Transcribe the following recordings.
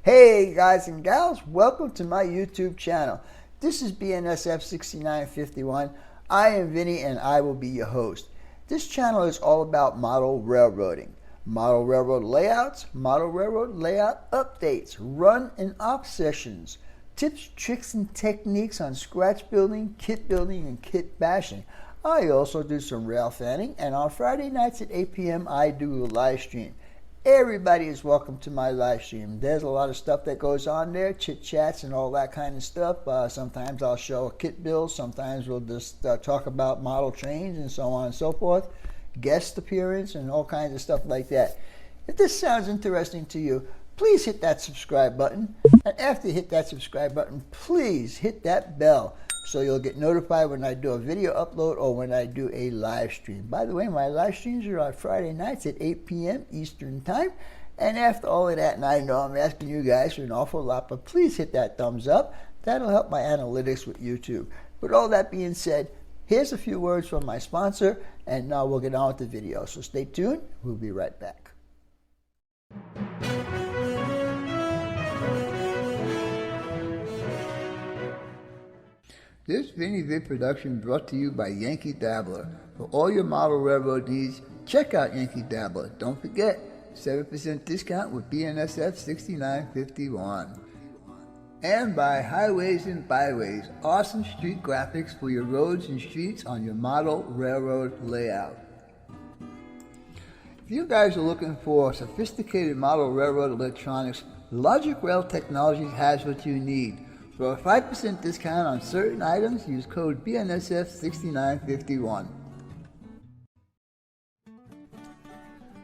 Hey guys and gals, welcome to my YouTube channel. This is BNSF 6951. I am Vinny and I will be your host. This channel is all about model railroading. Model railroad layouts, model railroad layout updates, run and op sessions, tips, tricks, and techniques on scratch building, and kit bashing. I also do some rail fanning, and on Friday nights at 8 p.m. I do a live stream. Everybody is welcome to my live stream. There's a lot of stuff that goes on there, chit chats and all that kind of stuff. Sometimes I'll show a kit build, sometimes we'll just talk about model trains and so on and so forth, guest appearance and all kinds of stuff like that. If this sounds interesting to you, please hit that subscribe button, and after you hit that subscribe button, please hit that bell so you'll get notified when I do a video upload or when I do a live stream. By the way, my live streams are on Friday nights at 8 p.m. Eastern Time. And after all of that, and I know I'm asking you guys for an awful lot, but please hit that thumbs up. That'll help my analytics with YouTube. With all that being said, here's a few words from my sponsor, and now we'll get on with the video. So stay tuned. We'll be right back. This Vinny Vid production brought to you by Yankee Dabbler. For all your model railroad needs, check out Yankee Dabbler. Don't forget, 7% discount with BNSF 6951. And by Highways and Byways, awesome street graphics for your roads and streets on your model railroad layout. If you guys are looking for sophisticated model railroad electronics, Logic Rail Technologies has what you need. For a 5% discount on certain items, use code BNSF6951.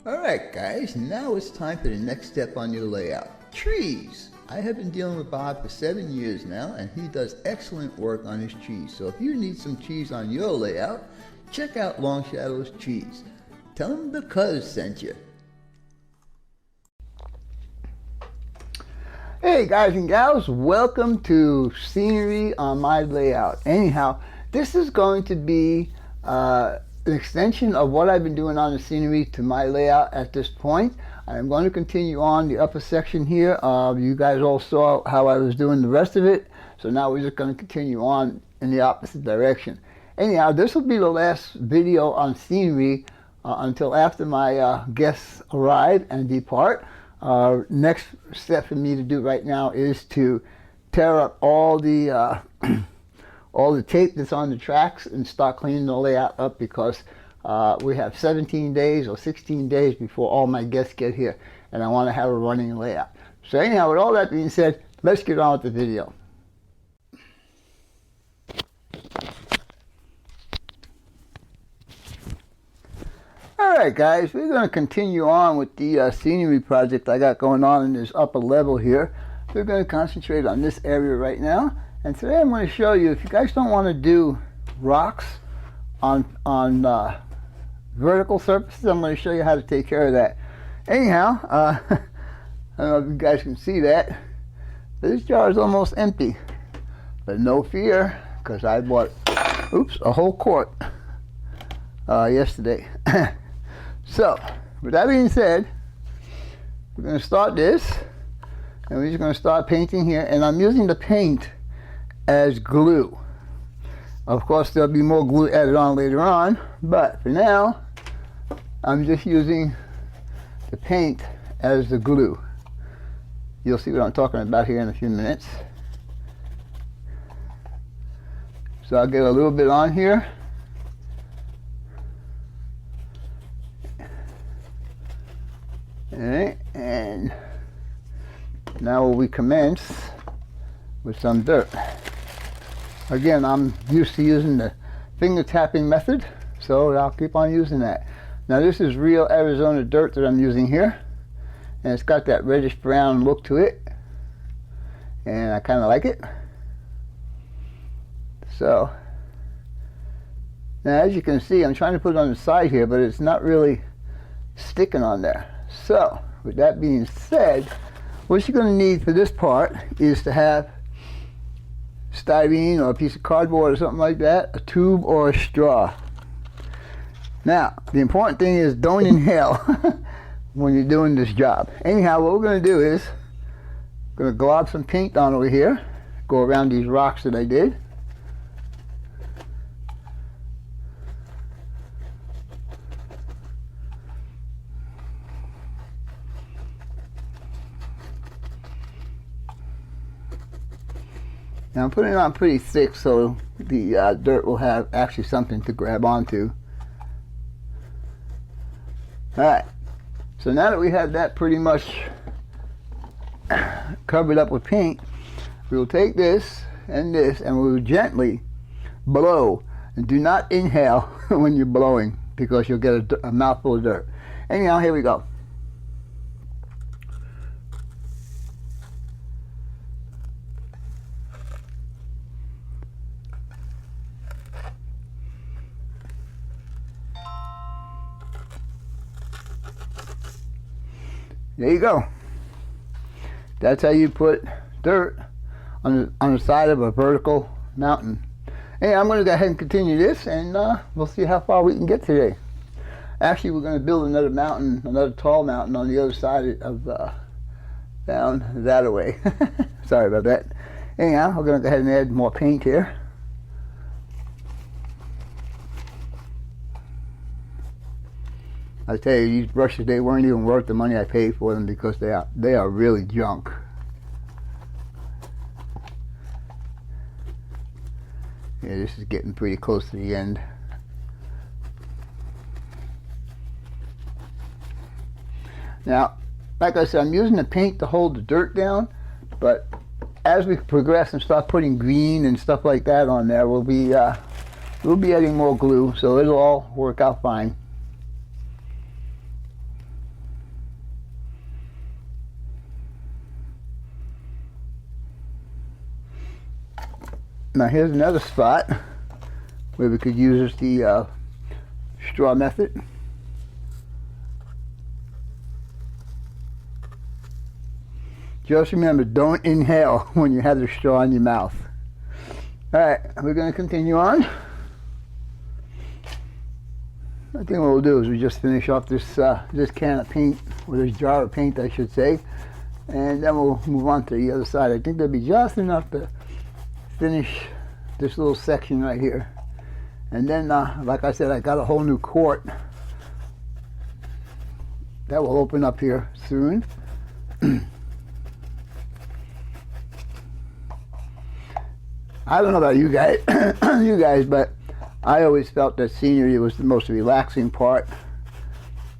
Alright guys, now it's time for the next step on your layout. Trees! I have been dealing with Bob for 7 years now, and he does excellent work on his trees. So if you need some trees on your layout, check out Long Shadow's Trees. Tell him the Cuz sent you. Hey guys and gals, welcome to Scenery on My Layout. Anyhow, this is going to be an extension of what I've been doing on the scenery to my layout at this point. I'm going to continue on the upper section here. You guys all saw how I was doing the rest of it, so now we're just going to continue on in the opposite direction. Anyhow, this will be the last video on scenery until after my guests arrive and depart. Next step for me to do right now is to tear up all the tape that's on the tracks and start cleaning the layout up, because we have 17 days or 16 days before all my guests get here, and I want to have a running layout. So anyhow, with all that being said, let's get on with the video. Alright guys, we're going to continue on with the scenery project I got going on in this upper level here. We're going to concentrate on this area right now, and today I'm going to show you, if you guys don't want to do rocks on vertical surfaces, I'm going to show you how to take care of that. Anyhow, I don't know if you guys can see that. This jar is almost empty, but no fear, because I bought, a whole quart yesterday. So, with that being said, we're going to start this, and we're just going to start painting here, and I'm using the paint as glue. Of course, there'll be more glue added on later on, but for now, I'm just using the paint as the glue. You'll see what I'm talking about here in a few minutes. So I'll get a little bit on here. Alright, and now we commence with some dirt. Again, I'm used to using the finger tapping method, so I'll keep on using that. Now this is real Arizona dirt that I'm using here, and it's got that reddish brown look to it, and I kind of like it. So now as you can see, I'm trying to put it on the side here, but it's not really sticking on there. So, with that being said, what you're going to need for this part is to have styrene or a piece of cardboard or something like that, a tube or a straw. Now, the important thing is don't inhale when you're doing this job. Anyhow, what we're going to do is Gonna glob some paint on over here. Go around these rocks that I did. Now I'm putting it on pretty thick so the dirt will have actually something to grab onto. Alright, so now that we have that pretty much covered up with paint, we will take this and we will gently blow. And do not inhale when you're blowing because you'll get a mouthful of dirt. Anyhow, here we go. There you go. That's how you put dirt on the side of a vertical mountain. Hey, I'm going to go ahead and continue this, and we'll see how far we can get today. Actually, we're going to build another mountain, another tall mountain on the other side of down that way. Sorry about that. Anyhow, we're going to go ahead and add more paint here. I tell you, these brushes, they weren't even worth the money I paid for them because they are really junk. Yeah, this is getting pretty close to the end. Now, like I said, I'm using the paint to hold the dirt down, but as we progress and start putting green and stuff like that on there, we'll be adding more glue, so it'll all work out fine. Now here's another spot where we could use the straw method. Just remember, don't inhale when you have the straw in your mouth. Alright, we're going to continue on. I think what we'll do is we just finish off this can of paint, or this jar of paint I should say, and then we'll move on to the other side. I think that'll be just enough to finish this little section right here. And then like I said, I got a whole new quart that will open up here soon. I don't know about you guys but I always felt that scenery was the most relaxing part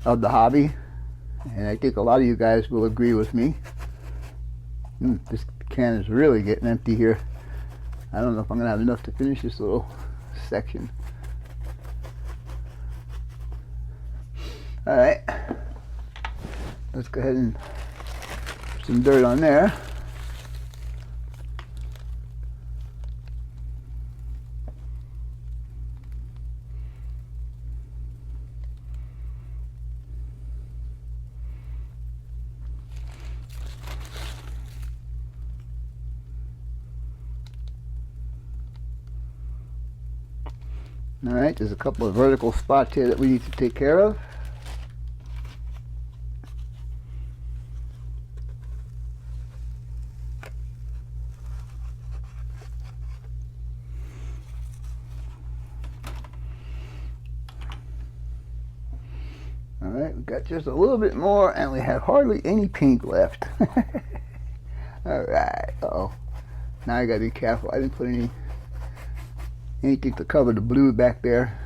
of the hobby, and I think a lot of you guys will agree with me. This can is really getting empty here. I don't know if I'm going to have enough to finish this little section. Alright, let's go ahead and put some dirt on there. Alright, there's a couple of vertical spots here that we need to take care of. Alright, we've got just a little bit more and we have hardly any paint left. Alright, uh-oh. Now I gotta be careful. I didn't put anything to cover the blue back there.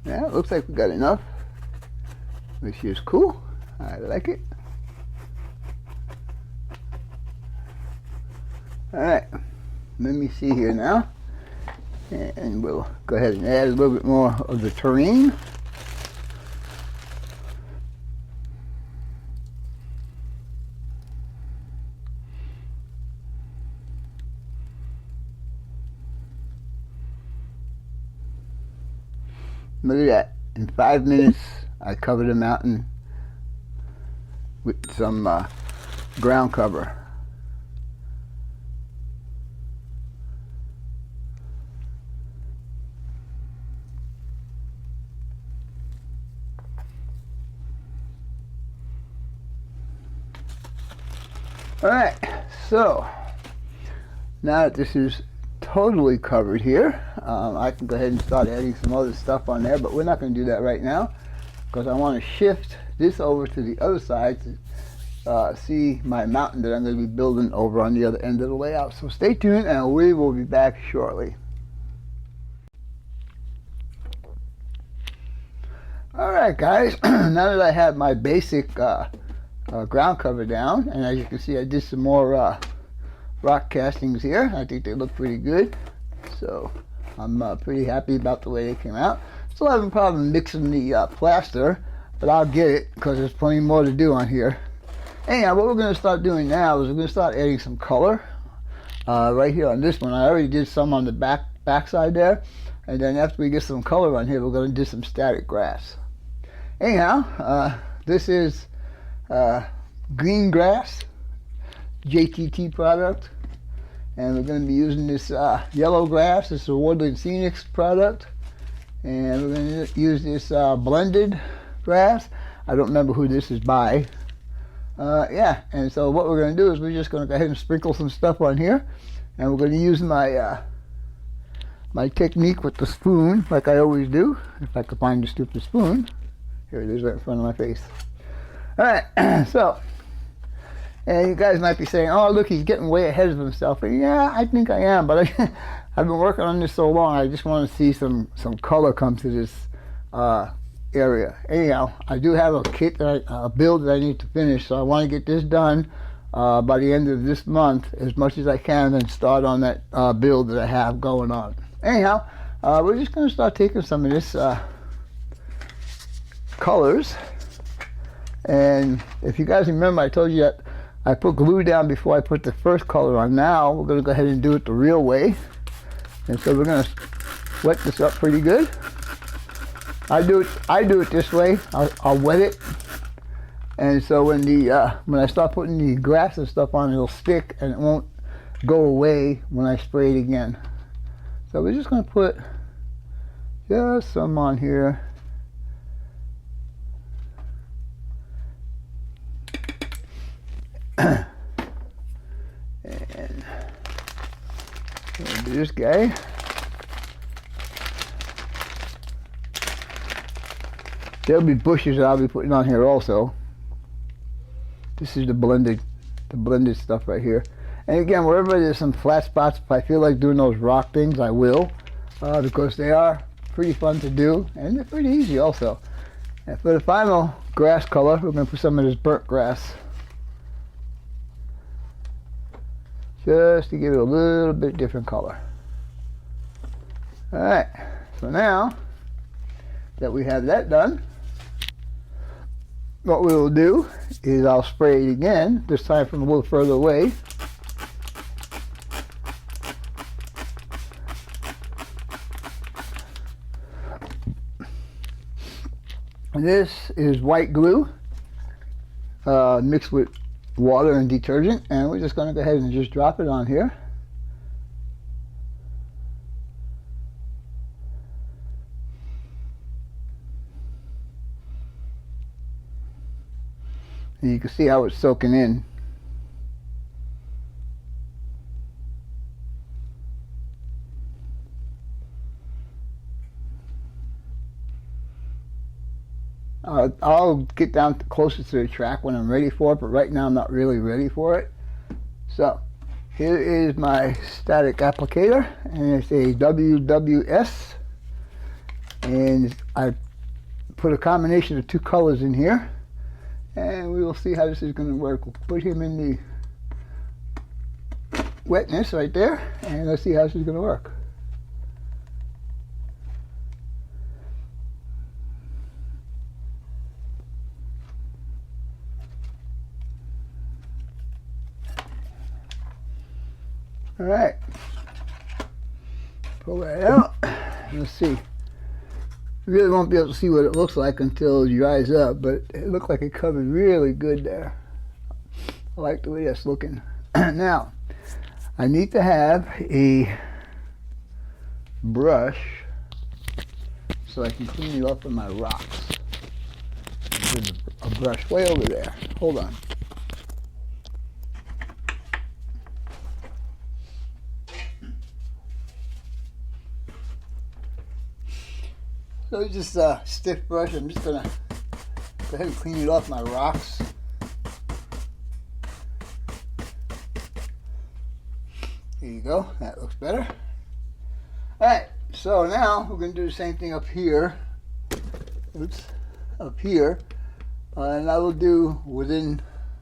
Yeah, it looks like we got enough, which is cool. I like it. Alright, let me see here now, and we'll go ahead and add a little bit more of the terrain. Look at that. In 5 minutes, I covered the mountain with some ground cover. Alright, so now that this is totally covered here, I can go ahead and start adding some other stuff on there, but we're not going to do that right now because I want to shift this over to the other side to see my mountain that I'm going to be building over on the other end of the layout. So stay tuned and we will be back shortly. Alright guys, now that I have my basic ground cover down, and as you can see I did some more rock castings here. I think they look pretty good, so I'm pretty happy about the way they came out. Still having a problem mixing the plaster, but I'll get it because there's plenty more to do on here. Anyhow, what we're going to start doing now is we're going to start adding some color right here on this one. I already did some on the back side there, and then after we get some color on here, we're going to do some static grass. Anyhow, this is green grass JTT product, and we're going to be using this yellow grass. This is a Woodland Scenics product, and we're going to use this blended grass. I don't remember who this is by. Yeah, and so what we're going to do is we're just going to go ahead and sprinkle some stuff on here, and we're going to use my my technique with the spoon like I always do. If I could find the stupid spoon. Here it is right in front of my face. Alright, so, and you guys might be saying, oh look, he's getting way ahead of himself. And yeah, I think I am, but I've been working on this so long, I just want to see some color come to this area. Anyhow, I do have a kit, a build that I need to finish, so I want to get this done by the end of this month as much as I can, and start on that build that I have going on. Anyhow, we're just going to start taking some of this colors. And if you guys remember, I told you that I put glue down before I put the first color on. Now we're going to go ahead and do it the real way, and so we're going to wet this up pretty good. I do it this way. I'll wet it, and so when I start putting the grass and stuff on, it'll stick and it won't go away when I spray it again. So we're just going to put just some on here. And we'll do this guy. There'll be bushes that I'll be putting on here also. This is the blended stuff right here. And again, wherever there's some flat spots, if I feel like doing those rock things, I will, because they are pretty fun to do, and they're pretty easy also. And for the final grass color, we're going to put some of this burnt grass, just to give it a little bit different color. Alright, so now that we have that done, what we will do is I'll spray it again, this time from a little further away. And this is white glue mixed with water and detergent, and we're just going to go ahead and just drop it on here. And you can see how it's soaking in. I'll get down closer to the track when I'm ready for it, but right now I'm not really ready for it. So here is my static applicator, and it's a WWS, and I put a combination of two colors in here, and we will see how this is going to work. We'll put him in the wetness right there, and let's see how this is going to work. All right, pull that out. Let's see. You really won't be able to see what it looks like until it dries up, but it looked like it covered really good there. I like the way that's looking. Now, I need to have a brush so I can clean you up with my rocks. There's a brush way over there. Hold on. So it's just a stiff brush. I'm just gonna go ahead and clean it off my rocks. There you go. That looks better. Alright, so now we're going to do the same thing up here. Oops. Up here. And I will do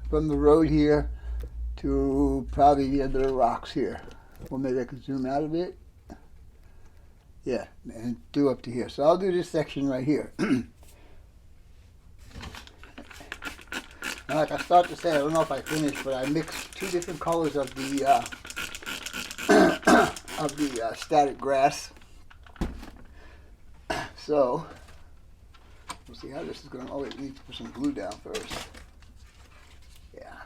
from the road here to probably the end of the rocks here. Well, maybe I can zoom out a bit. Yeah, and do up to here. So I'll do this section right here. Now, like I started to say, I don't know if I finished, but I mixed two different colors of the static grass. So we'll see how this is going. Oh, wait, we need to put some glue down first. Yeah.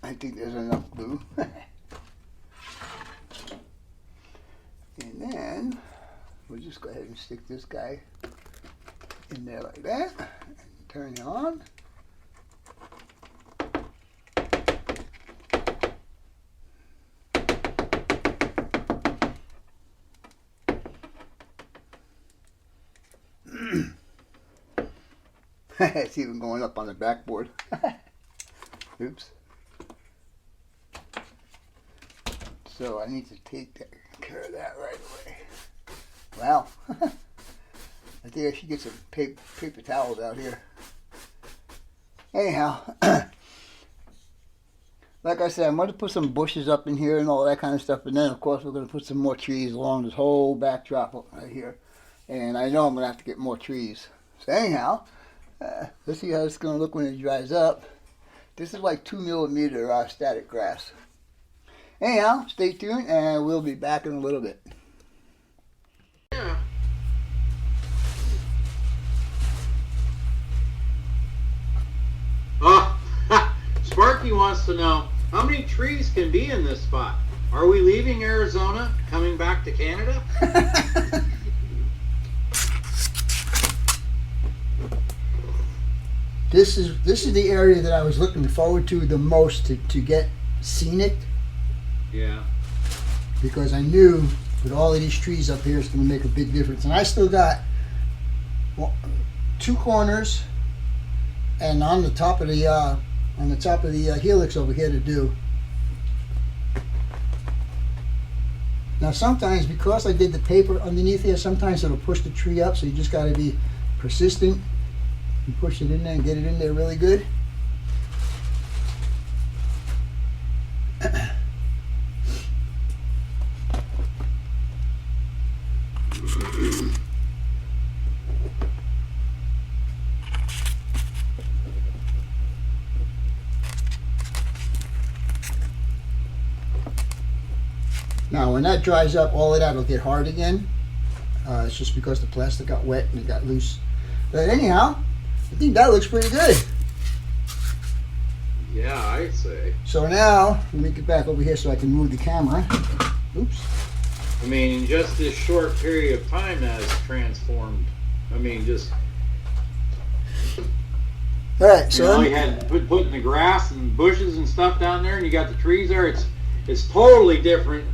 I think there's enough glue. And then we'll just go ahead and stick this guy in there like that and turn it on. It's even going up on the backboard. Oops. So I need to take care of that right away. Wow. I think I should get some paper towels out here. Anyhow, like I said, I'm going to put some bushes up in here and all that kind of stuff. And then, of course, we're going to put some more trees along this whole backdrop right here. And I know I'm going to have to get more trees. So anyhow, let's see how it's going to look when it dries up. This is like 2mm static grass. Anyhow, stay tuned and we'll be back in a little bit. Sparky wants to know, how many trees can be in this spot? Are we leaving Arizona, coming back to Canada? This is the area that I was looking forward to the most to get scenic. Yeah. Because I knew with all of these trees up here, it's going to make a big difference. And I still got two corners, and on the top of the helix over here to do. Now sometimes, because I did the paper underneath here, sometimes it'll push the tree up. So you just got to be persistent and push it in there and get it in there really good. Now when that dries up, all of that will get hard again. It's just because the plastic got wet and it got loose. But anyhow, I think that looks pretty good. Yeah, I'd say. So now, let me get back over here so I can move the camera. Oops. I mean, in just this short period of time that has transformed. I mean, just... Alright, so... you had putting the grass and bushes and stuff down there, and you got the trees there. It's totally different.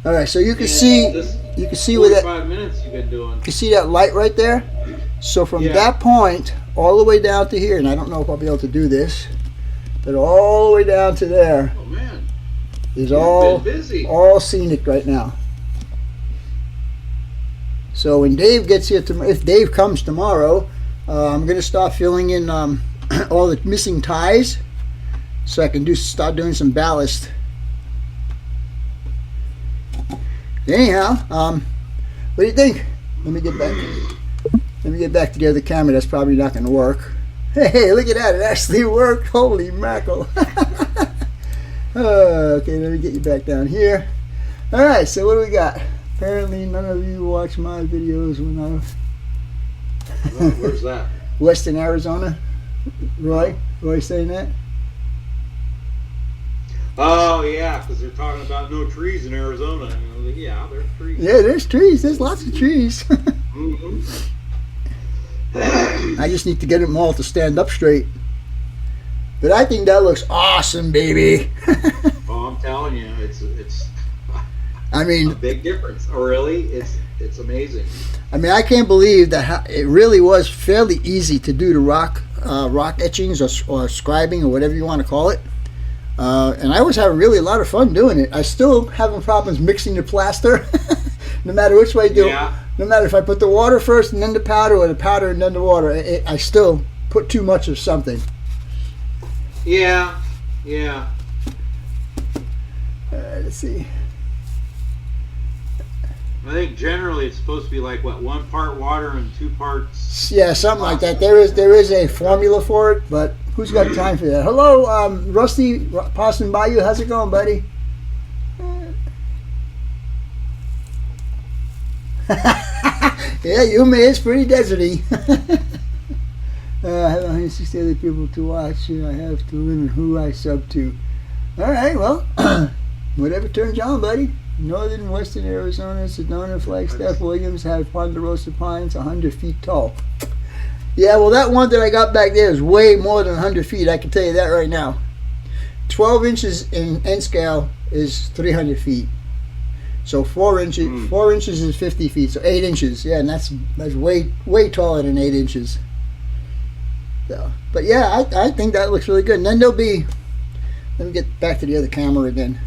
All right, so you can see where that 45 minutes you've been doing. You see that light right there? So from that point all the way down to here, and I don't know if I'll be able to do this, but all the way down to there. Oh man, is all scenic right now. So when Dave gets here if Dave comes tomorrow, I'm going to start filling in all the missing ties, so I can start doing some ballast. Anyhow, what do you think? Let me get back. Let me get back to the other camera. That's probably not going to work. Hey, look at that. It actually worked. Holy mackerel. Okay, let me get you back down here. Alright, so what do we got? Apparently none of you watch my videos when I was... Where's that? Western Arizona. Roy saying that? Oh, yeah, because they're talking about no trees in Arizona. And I was like, yeah, there's trees. Yeah, there's trees. There's lots of trees. Mm-hmm. I just need to get them all to stand up straight. But I think that looks awesome, baby. Oh, I'm telling you, it's I mean, a big difference. Oh, really? It's amazing. I mean, I can't believe that it really was fairly easy to do the rock etchings or scribing or whatever you want to call it. And I was having really a lot of fun doing it. I still having problems mixing the plaster, no matter which way I do. Yeah. No matter if I put the water first and then the powder, or the powder and then the water, I still put too much of something. Yeah. Let's see. I think generally it's supposed to be like, what, 1 part water and 2 parts... Yeah, something like that. There is a formula for it, but who's got time for that? Hello, Rusty passing by you. How's it going, buddy? Yeah, Yuma is pretty deserty. I have 160 other people to watch. I have to limit who I sub to. All right, well, whatever turns you on, buddy. Northern Western Arizona, Sedona, Flagstaff, Williams have ponderosa pines 100 feet tall. Yeah, well, that one that I got back there is way more than 100 feet. I can tell you that right now. 12 inches in N scale is 300 feet. So 4 inches, 4 inches is 50 feet. So 8 inches, yeah, and that's way taller than 8 inches. So, but yeah, I think that looks really good. And then there'll be, let me get back to the other camera again.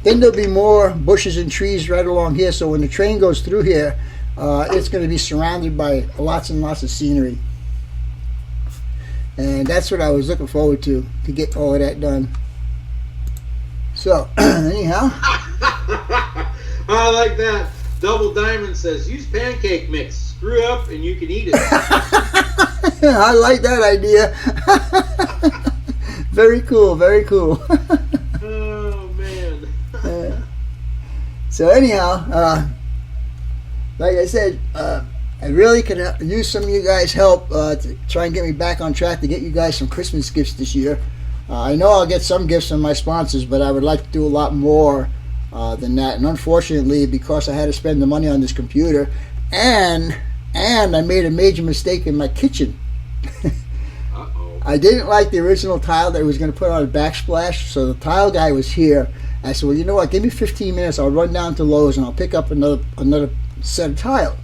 Then there'll be more bushes and trees right along here. So when the train goes through here, it's going to be surrounded by lots and lots of scenery. And that's what I was looking forward to get all of that done. So, anyhow. I like that. Double Diamond says, use pancake mix. Screw up and you can eat it. I like that idea. Very cool, very cool. Oh, man. So anyhow, like I said, I really could use some of you guys' help to try and get me back on track to get you guys some Christmas gifts this year. I know I'll get some gifts from my sponsors, but I would like to do a lot more than that. And unfortunately, because I had to spend the money on this computer, and I made a major mistake in my kitchen. Uh-oh. I didn't like the original tile that I was going to put on a backsplash, so the tile guy was here. I said, well, you know what, give me 15 minutes, I'll run down to Lowe's and I'll pick up another set of tile.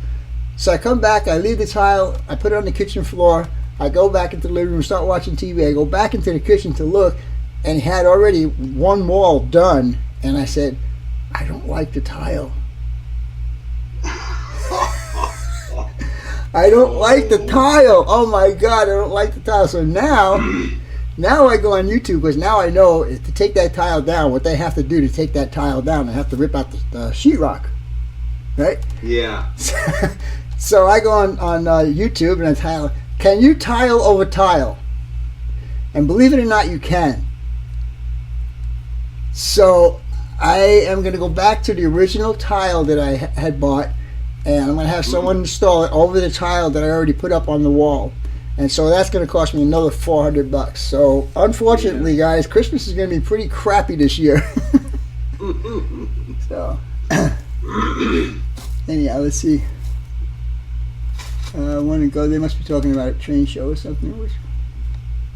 So I come back, I leave the tile, I put it on the kitchen floor, I go back into the living room, start watching TV, I go back into the kitchen to look, and he had already one wall done, and I said, I don't like the tile. I don't like the tile. Oh my God, I don't like the tile. So now I go on YouTube, because now I know to take that tile down, what they have to do to take that tile down, they have to rip out the sheetrock, right? Yeah. So I go on YouTube and I tile, can you tile over tile? And believe it or not, you can. So I am going to go back to the original tile that I had bought, and I'm going to have someone install it over the tile that I already put up on the wall. And so that's going to cost me another $400. So unfortunately, guys, Christmas is going to be pretty crappy this year. So anyhow, let's see. I want to go. They must be talking about a train show or something.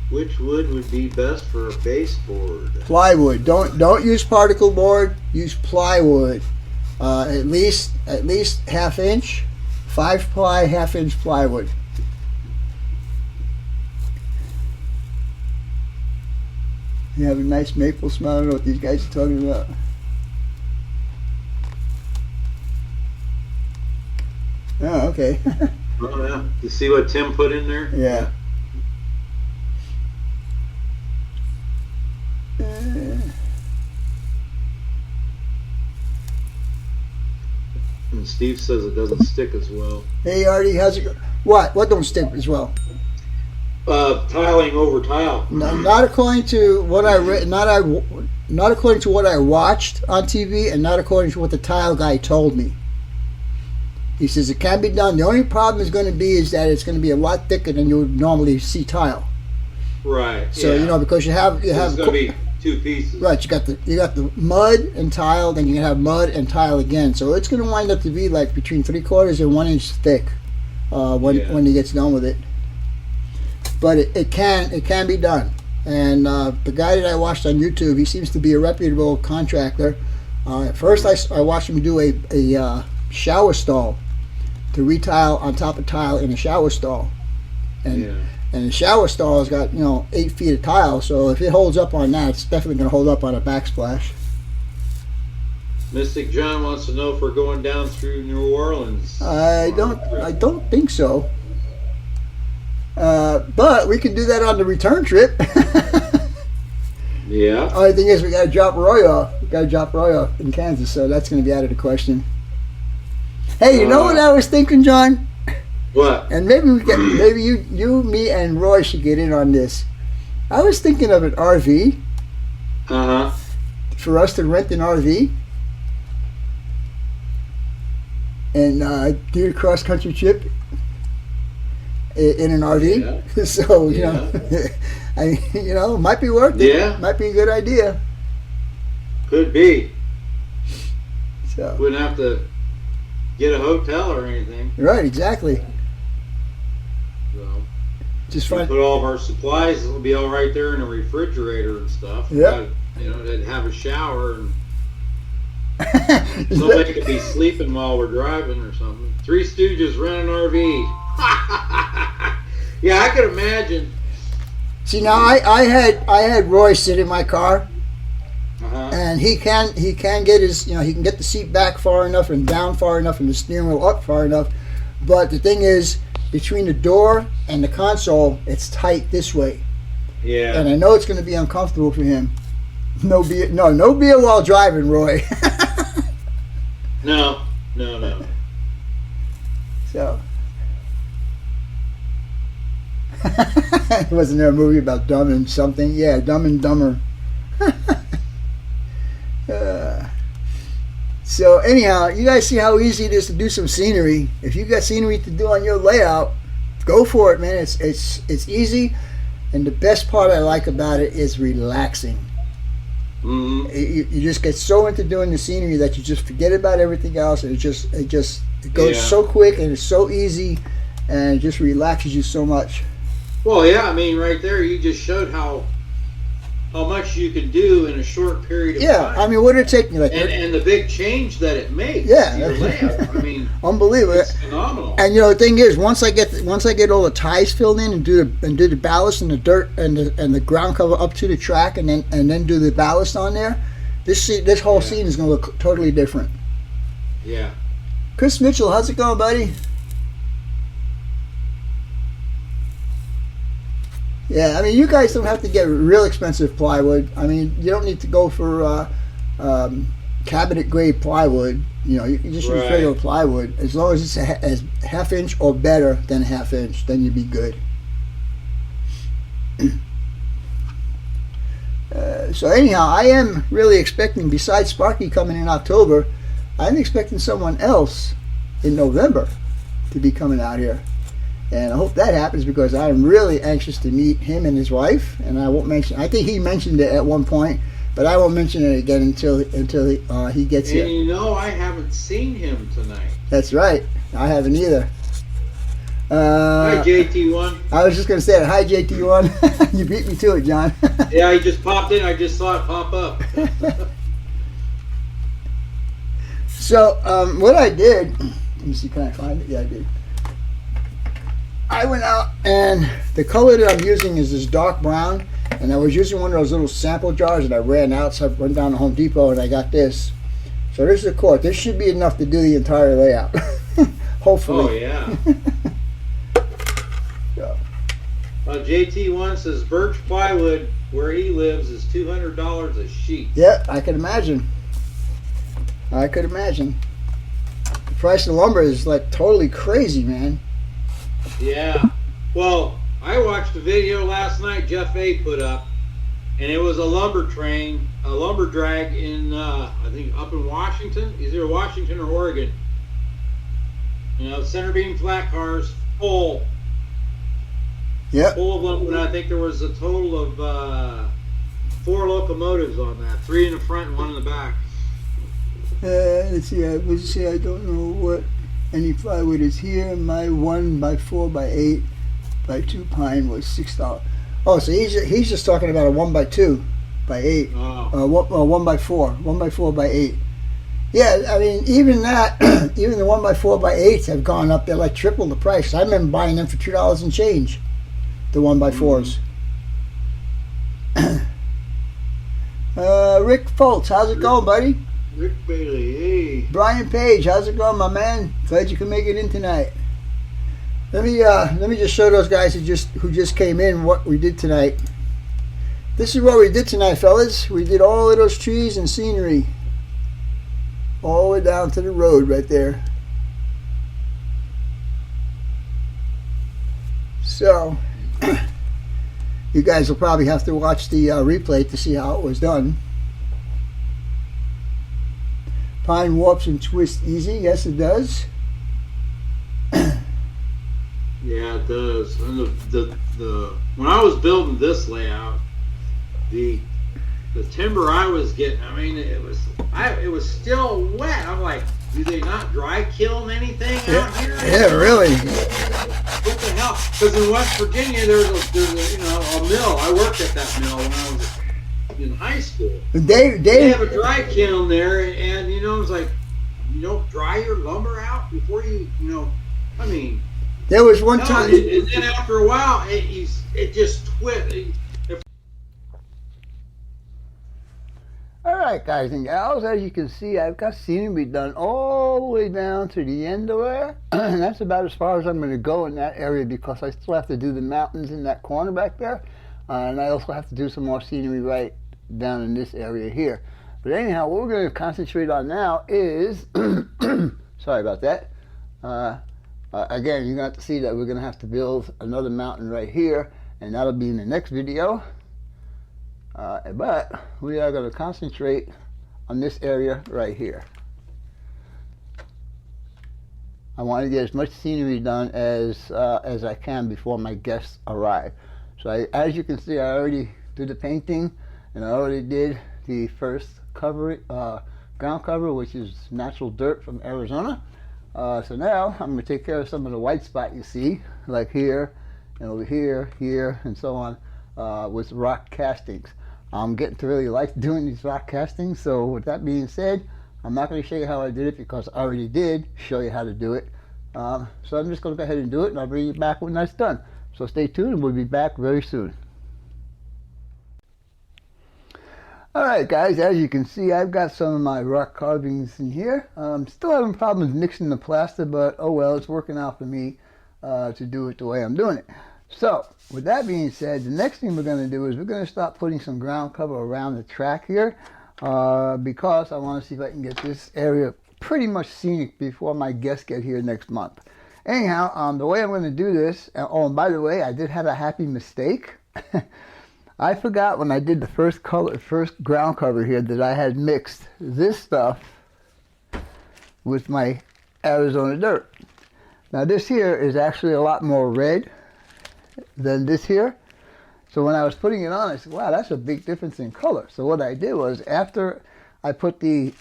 Which wood would be best for a baseboard? Plywood. Don't use particle board. Use plywood. At least ½ inch, 5-ply, ½ inch plywood. You have a nice maple smell. I don't know what these guys are talking about. Oh, okay. Oh yeah. You see what Tim put in there? Yeah. And Steve says it doesn't stick as well. Hey, Artie, how's it go? What don't stick as well? Tiling over tile. No, not according to what I read. Not according to what I watched on TV, and not according to what the tile guy told me. He says it can be done. The only problem is going to be is that it's going to be a lot thicker than you would normally see tile. Right. So because you have it's going to be two pieces. Right. You got the mud and tile, then you can have mud and tile again. So it's going to wind up to be like between 3/4 and 1 inch thick when he gets done with it. But it can be done. And the guy that I watched on YouTube, he seems to be a reputable contractor. At first, I watched him do a shower stall to retile on top of tile in a shower stall, and the shower stall has got 8 feet of tile. So if it holds up on that, it's definitely going to hold up on a backsplash. Mystic John wants to know if we're going down through New Orleans. I don't think so. But we can do that on the return trip. Yeah. Only thing is, we got to drop Roy off. We got to drop Roy off in Kansas, so that's going to be out of the question. Hey, you know what I was thinking, John? What? And maybe you, me, and Roy should get in on this. I was thinking of an RV. For us to rent an RV and do a cross country trip in an RV. Yeah. So it might be worth it. Yeah. Might be a good idea. Could be. So wouldn't have to get a hotel or anything. Right, exactly. So just put all of our supplies. It'll be all right there in a refrigerator and stuff. Yeah. They'd have a shower and somebody could be sleeping while we're driving or something. Three Stooges rent an RV. Yeah, I could imagine. See, now I had Roy sit in my car, and he can get his he can get the seat back far enough and down far enough and the steering wheel up far enough, but the thing is between the door and the console it's tight this way. Yeah. And I know it's going to be uncomfortable for him. No beer while driving, Roy. No. So. Wasn't there a movie about Dumb and something? Yeah, Dumb and Dumber. So anyhow, you guys see how easy it is to do some scenery. If you got scenery to do on your layout, go for it, man. It's easy, and the best part I like about it is relaxing. Mm-hmm. You just get so into doing the scenery that you just forget about everything else, and it goes so quick and it's so easy, and it just relaxes you so much. Well, yeah, I mean, right there, you just showed how much you can do in a short period of time. Yeah, I mean, what did it take me? And the big change that it makes. Yeah, your layout. I mean, unbelievable. It's phenomenal. And the thing is, once I get all the ties filled in and do the ballast and the dirt and the ground cover up to the track, and then do the ballast on there, this whole scene is going to look totally different. Yeah. Chris Mitchell, how's it going, buddy? Yeah, I mean, you guys don't have to get real expensive plywood. I mean, you don't need to go for cabinet grade plywood. You can just use regular plywood. As long as it's a half inch or better than a half inch, then you'd be good. So anyhow, I am really expecting, besides Sparky coming in October, I'm expecting someone else in November to be coming out here. And I hope that happens because I'm really anxious to meet him and his wife. And I think he mentioned it at one point, but I won't mention it again until he gets here. And I haven't seen him tonight. That's right. I haven't either. Hi, JT1. I was just going to say that. Hi, JT1. You beat me to it, John. Yeah, he just popped in. I just saw it pop up. So, what I did, let me see, can I find it? Yeah, I did. I went out, and the color that I'm using is this dark brown, and I was using one of those little sample jars, and I ran out, so I went down to Home Depot, and I got this. So this is a quart. This should be enough to do the entire layout. Hopefully. Oh, yeah. So. JT1 says birch plywood where he lives is $200 a sheet. Yeah, I can imagine. The price of lumber is like totally crazy, man. Yeah. Well, I watched a video last night Jeff A put up, and it was a lumber train, a lumber drag in, I think up in Washington, either Washington or Oregon. You know, center beam flat cars, full. Yep. Full of lumber, and I think there was a total of 4 locomotives on that, 3 in the front and 1 in the back. Let's see, I don't know what any plywood is here. My 1x4 by 8 by 2 pine was $6. Oh, so he's just talking about a 1x2 by 8. Oh. 1x4, 1x4 by 8. Yeah, I mean, even that, even the 1x4 by 8s have gone up. They're like triple the price. I remember buying them for $2 and change, the 1x4s. Rick Foltz, how's it going, buddy? Rick Bailey, hey. Brian Page, how's it going, my man? Glad you can make it in tonight. Let me just show those guys who just came in what we did tonight. This is what we did tonight, fellas. We did all of those trees and scenery, all the way down to the road right there. So you guys will probably have to watch the replay to see how it was done. Pine warps and twists easy. Yes, it does. Yeah, it does. And the when I was building this layout, the timber I was getting, I mean, it was still wet. I'm like, do they not dry kiln anything out here? Yeah, really. What the hell? Because in West Virginia, there's a mill. I worked at that mill when I was in high school. They have a dry kiln there, and you know, it's like, you don't dry your lumber out before you I mean. There was one time. And then after a while, it just twists. All right, guys and gals, as you can see, I've got scenery done all the way down to the end of there. And that's about as far as I'm going to go in that area, because I still have to do the mountains in that corner back there. And I also have to do some more scenery right down in this area here. But anyhow, what we're going to concentrate on now is, sorry about that. Again, you're going to have to see that we're going to have to build another mountain right here, and that'll be in the next video. But we are going to concentrate on this area right here. I want to get as much scenery done as I can before my guests arrive. So as you can see, I already did the painting, and I already did the first cover, ground cover, which is natural dirt from Arizona. So now I'm going to take care of some of the white spot you see, like here and over here, here, and so on, with rock castings. I'm getting to really like doing these rock castings, so with that being said, I'm not going to show you how I did it because I already did show you how to do it. So I'm just going to go ahead and do it, and I'll bring you back when that's done. So stay tuned, and we'll be back very soon. Alright guys, as you can see, I've got some of my rock carvings in here. Still having problems mixing the plaster, but oh well, it's working out for me to do it the way I'm doing it. So, with that being said, the next thing we're going to do is we're going to start putting some ground cover around the track here, because I want to see if I can get this area pretty much scenic before my guests get here next month. Anyhow, the way I'm going to do this, oh, and by the way, I did have a happy mistake. I forgot when I did the first ground cover here that I had mixed this stuff with my Arizona dirt. Now this here is actually a lot more red than this here. So when I was putting it on, I said, wow, that's a big difference in color. So what I did was, after I put the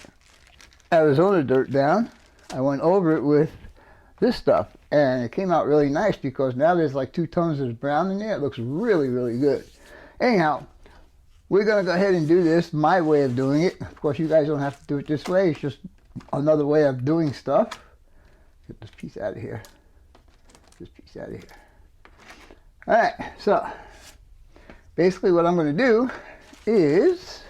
Arizona dirt down, I went over it with this stuff, and it came out really nice, because now there's like 2 tones of brown in there. It looks really, really good. Anyhow, we're going to go ahead and do this my way of doing it. Of course, you guys don't have to do it this way. It's just another way of doing stuff. Get this piece out of here. This piece out of here. All right, so basically what I'm going to do is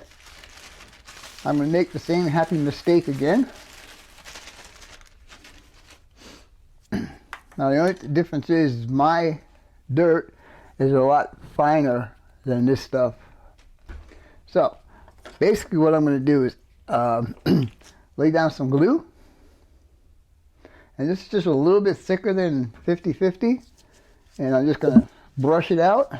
I'm going to make the same happy mistake again. Now the only difference is my dirt is a lot finer than this stuff. So basically what I'm going to do is lay down some glue, And this is just a little bit thicker than 50/50. And I'm just going to brush it out.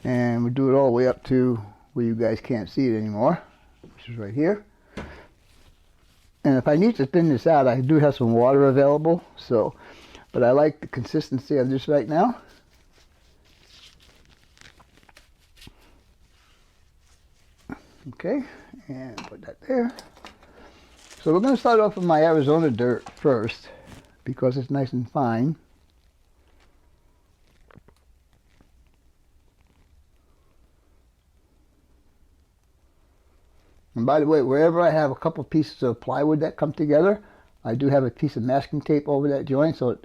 And we'll do it all the way up to where you guys can't see it anymore, which is right here. And if I need to thin this out, I do have some water available, so, but I like the consistency of this right now. Okay, and put that there. So we're going to start off with my Arizona dirt first, because it's nice and fine. And by the way, wherever I have a couple pieces of plywood that come together, I do have a piece of masking tape over that joint so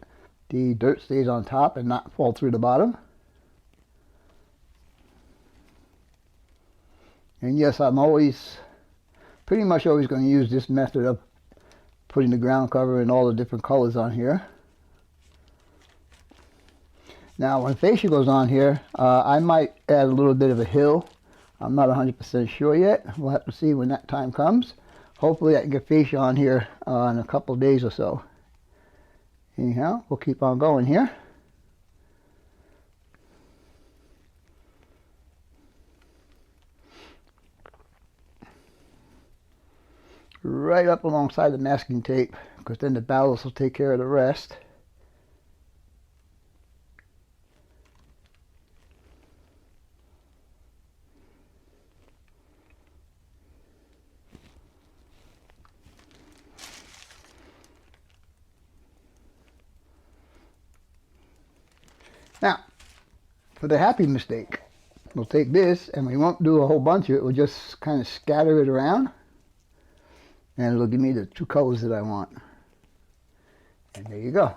the dirt stays on top and not fall through the bottom. And yes, I'm pretty much always going to use this method of putting the ground cover in all the different colors on here. Now, when fascia goes on here, I might add a little bit of a hill. I'm not 100% sure yet. We'll have to see when that time comes. Hopefully I can get fascia on here in a couple of days or so. Anyhow, we'll keep on going here. Right up alongside the masking tape, because then the ballast will take care of the rest. Now, for the happy mistake, we'll take this and we won't do a whole bunch of it. We'll just kind of scatter it around and it'll give me the two colors that I want. And there you go.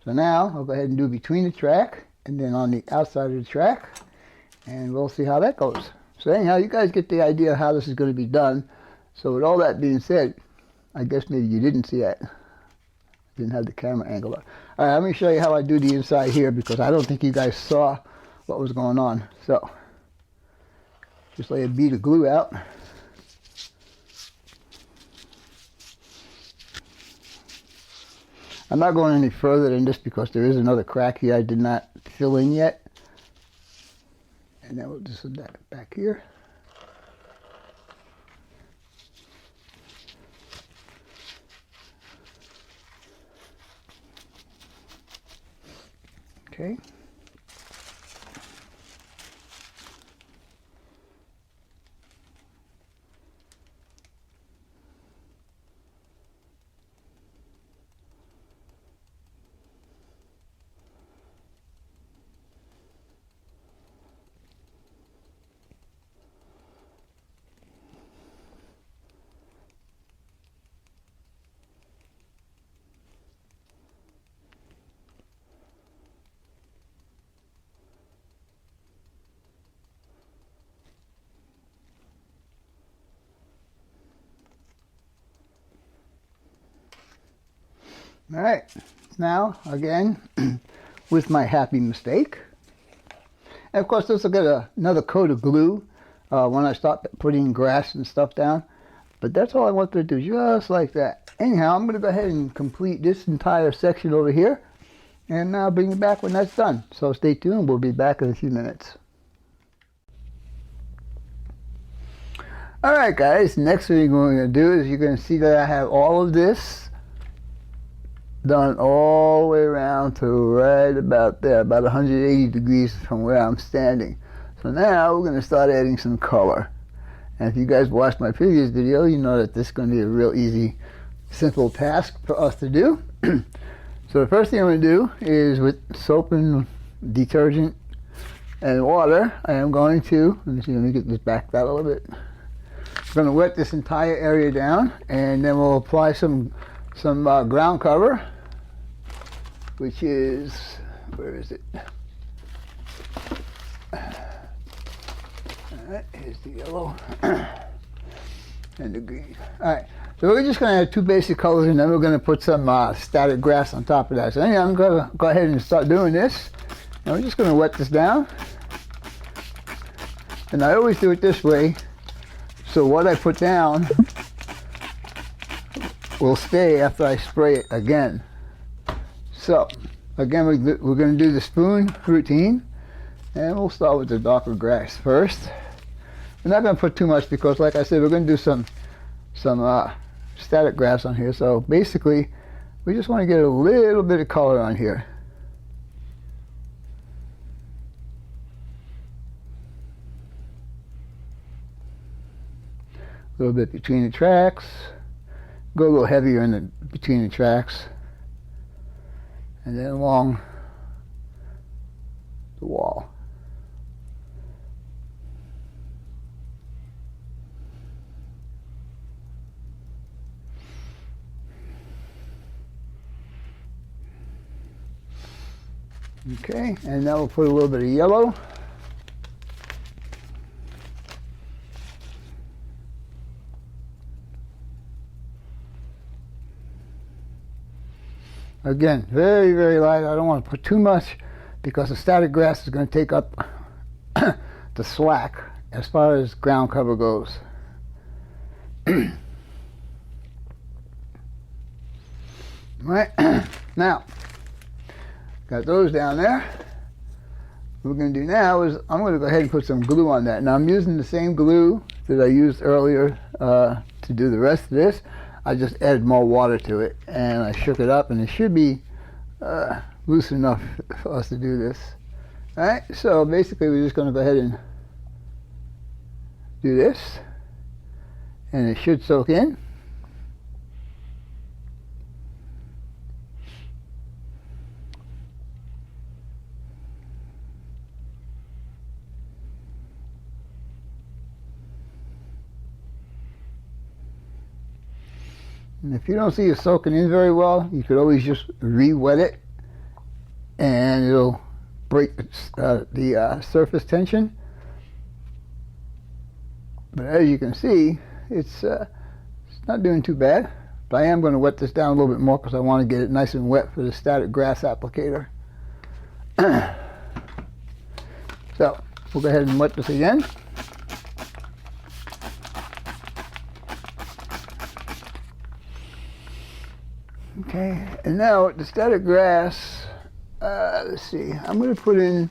So now I'll go ahead and do between the track and then on the outside of the track, and we'll see how that goes. So anyhow, you guys get the idea of how this is going to be done. So with all that being said, I guess maybe you didn't see that. Didn't have the camera angle up. All right, let me show you how I do the inside here, because I don't think you guys saw what was going on. So just lay a bead of glue out. I'm not going any further than this because there is another crack here I did not fill in yet. And then we'll just put that back here. Okay. All right, now again with my happy mistake, and of course this will get another coat of glue when I start putting grass and stuff down, but that's all I want to do, just like that. Anyhow, I'm going to go ahead and complete this entire section over here, and I'll bring you back when that's done. So stay tuned, we'll be back in a few minutes. Alright guys, next thing we're going to do is you're going to see that I have all of this done all the way around to right about there, about 180 degrees from where I'm standing. So now we're going to start adding some color. And if you guys watched my previous video, you know that this is going to be a real easy, simple task for us to do. So the first thing I'm going to do is with soap and detergent and water, I am going to, let me get this backed out a little bit. I'm going to wet this entire area down, and then we'll apply some ground cover, which is, where is it? Alright, here's the yellow and the green. Alright, so we're just going to have two basic colors, and then we're going to put some static grass on top of that. So anyway, I'm going to go ahead and start doing this. And we're just going to wet this down. And I always do it this way, so what I put down will stay after I spray it again. So, again, we're going to do the spoon routine, and we'll start with the darker grass first. We're not going to put too much because, like I said, we're going to do some static grass on here. So basically, we just want to get a little bit of color on here. A little bit between the tracks. Go a little heavier in the between the tracks. And then along the wall. Okay, and now we'll put a little bit of yellow. Again, very, very light. I don't want to put too much because the static grass is going to take up the slack as far as ground cover goes. Right, now, got those down there. What we're going to do now is I'm going to go ahead and put some glue on that. Now I'm using the same glue that I used earlier to do the rest of this. I just added more water to it and I shook it up, and it should be loose enough for us to do this. Alright, so basically we're just going to go ahead and do this, and it should soak in. And if you don't see it soaking in very well, you could always just re-wet it and it'll break the surface tension. But as you can see, it's not doing too bad. But I am going to wet this down a little bit more because I want to get it nice and wet for the static grass applicator. So we'll go ahead and wet this again. Okay, and now the static grass, let's see, I'm going to put in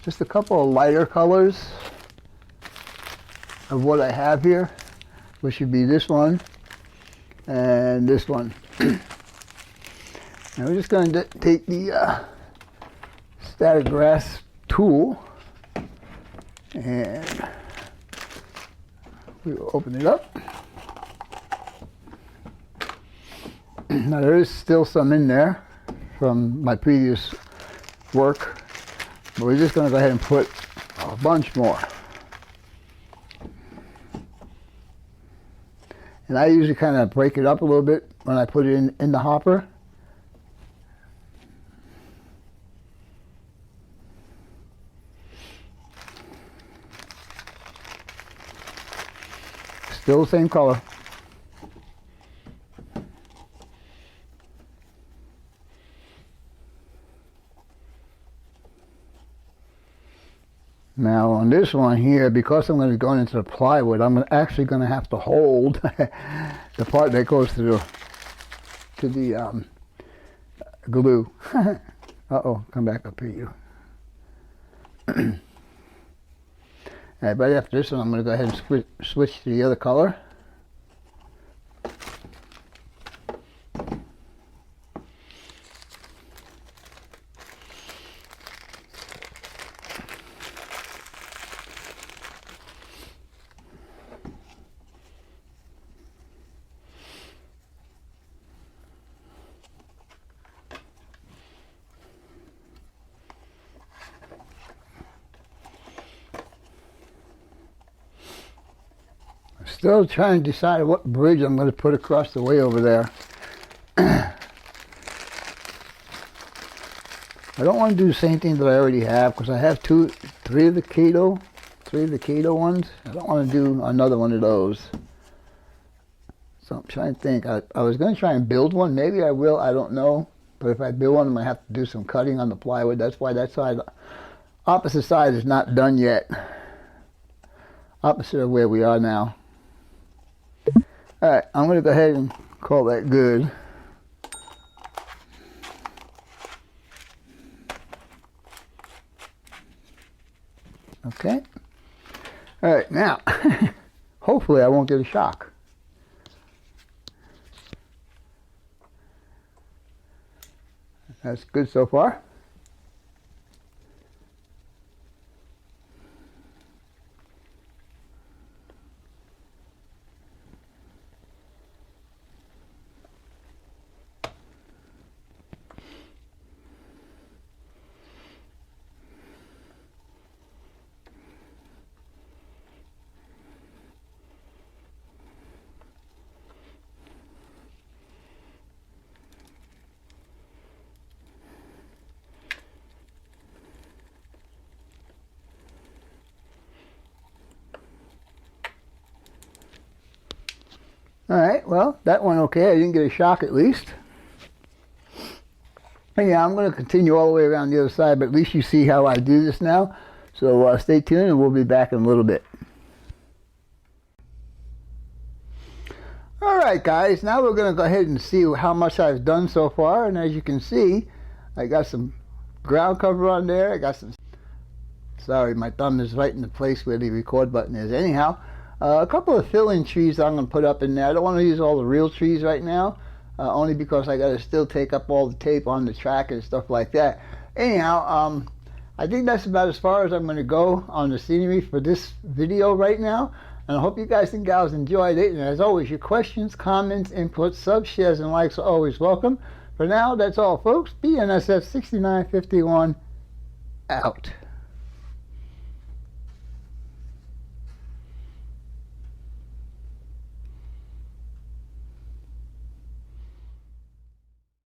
just a couple of lighter colors of what I have here, which should be this one and this one. And we're just going to take the static grass tool and we will open it up. Now there is still some in there from my previous work, but we're just going to go ahead and put a bunch more. And I usually kind of break it up a little bit when I put it in the hopper. Still the same color. Now on this one here, because I'm going to go into the plywood, I'm actually going to have to hold the part that goes to the glue. Uh-oh, come back up here, you. Alright, right after this one, I'm going to go ahead and switch to the other color. Still trying to decide what bridge I'm going to put across the way over there. I don't want to do the same thing that I already have because I have three of the Kato ones. I don't want to do another one of those. So I'm trying to think. I was going to try and build one. Maybe I will. I don't know. But if I build one, I'm going to have to do some cutting on the plywood. That's why that side, opposite side, is not done yet. opposite of where we are now. Alright, I'm going to go ahead and call that good. Okay. Alright, now, hopefully I won't get a shock. That's good so far. Alright, well, that went okay. I didn't get a shock at least. And yeah, I'm going to continue all the way around the other side, but at least you see how I do this now. So stay tuned and we'll be back in a little bit. Alright guys, now we're going to go ahead and see how much I've done so far. And as you can see, I got some ground cover on there. I got some... Sorry, my thumb is right in the place where the record button is. Anyhow, a couple of fill-in trees I'm going to put up in there. I don't want to use all the real trees right now, only because I got to still take up all the tape on the track and stuff like that. Anyhow, I think that's about as far as I'm going to go on the scenery for this video right now. And I hope you guys and gals enjoyed it. And as always, your questions, comments, inputs, subs, shares, and likes are always welcome. For now, that's all, folks. BNSF 6951 out.